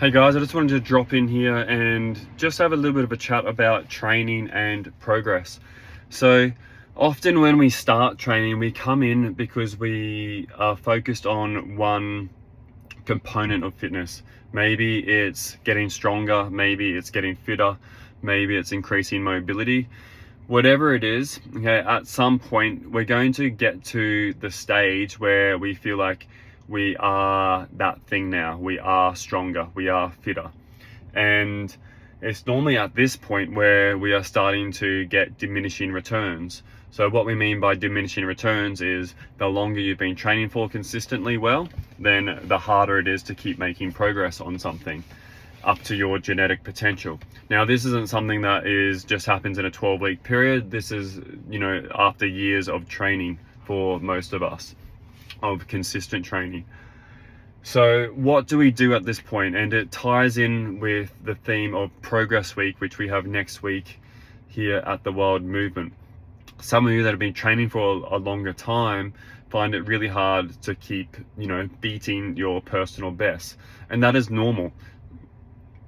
Hey guys, I just wanted to drop in here and just have a little bit of a chat about training and progress. So often when we start training, we come in because we are focused on one component of fitness. Maybe it's getting stronger, maybe it's getting fitter, maybe it's increasing mobility. Whatever it is, okay, at some point we're going to get to the stage where we feel like we are that thing now. We are stronger, we are fitter. And it's normally at this point where we are starting to get diminishing returns. So what we mean by diminishing returns is the longer you've been training for consistently well, then the harder it is to keep making progress on something up to your genetic potential. Now, this isn't something that just happens in a 12-week period. This is, after years of training for most of us, of consistent training. So what do we do at this point? And it ties in with the theme of Progress Week, which we have next week here at the Wild Movement. Some of you that have been training for a longer time find it really hard to keep, beating your personal best. And that is normal,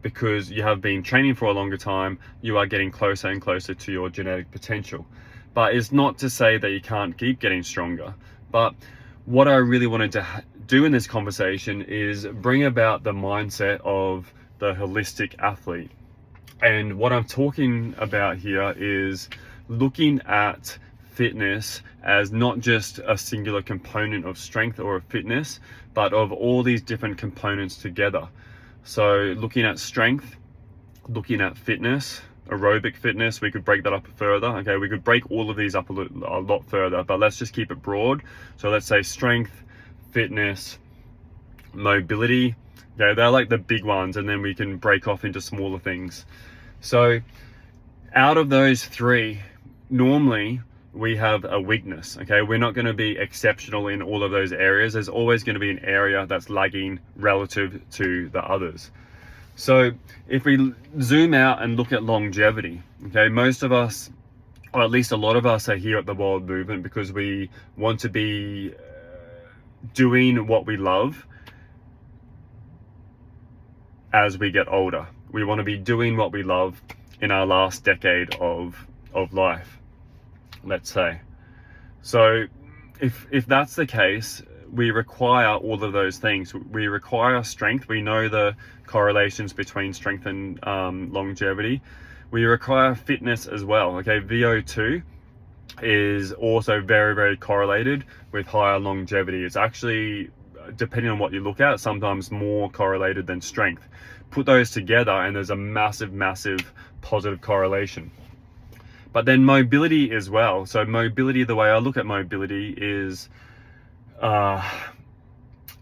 because you have been training for a longer time, you are getting closer and closer to your genetic potential. But it's not to say that you can't keep getting stronger. But what I really wanted to do in this conversation is bring about the mindset of the holistic athlete. And what I'm talking about here is looking at fitness as not just a singular component of strength or of fitness, but of all these different components together. So looking at strength, looking at fitness, aerobic fitness, we could break that up further. Okay, we could break all of these up a lot further, but let's just keep it broad. So let's say strength, fitness, mobility. Okay, they're like the big ones, and then we can break off into smaller things. So out of those three, normally we have a weakness. Okay, we're not going to be exceptional in all of those areas. There's always going to be an area that's lagging relative to the others. So if we zoom out and look at longevity, okay, most of us, or at least a lot of us, are here at the Wild Movement because we want to be doing what we love as we get older. We want to be doing what we love in our last decade of life, let's say. So if that's the case, we require all of those things. We require strength. We know the correlations between strength and longevity. We require fitness as well. Okay, VO2 is also very, very correlated with higher longevity. It's actually, depending on what you look at, sometimes more correlated than strength. Put those together and there's a massive positive correlation. But then mobility as well. So mobility, the way I look at mobility is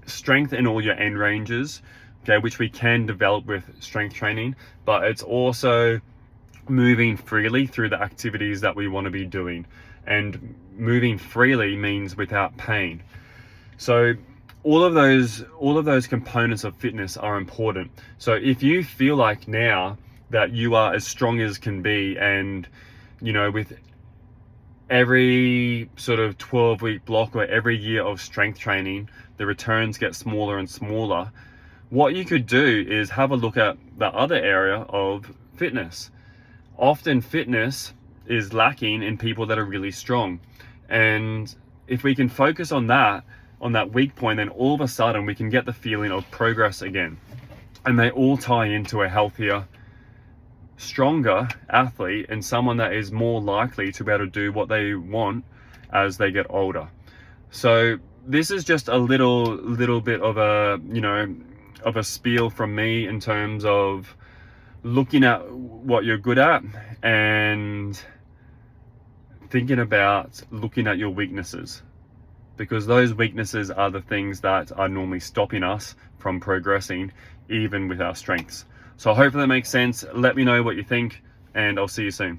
strength in all your end ranges, okay, which we can develop with strength training, but it's also moving freely through the activities that we want to be doing. And moving freely means without pain. So all of those components of fitness are important. So if you feel like now that you are as strong as can be, and with every sort of 12-week block or every year of strength training, the returns get smaller and smaller, what you could do is have a look at the other area of fitness. Often fitness is lacking in people that are really strong. And if we can focus on that weak point, then all of a sudden we can get the feeling of progress again. And they all tie into a healthier, stronger athlete, and someone that is more likely to be able to do what they want as they get older. So this is just a little bit of a spiel from me in terms of looking at what you're good at and thinking about looking at your weaknesses, because those weaknesses are the things that are normally stopping us from progressing, even with our strengths. So I hope that makes sense. Let me know what you think, and I'll see you soon.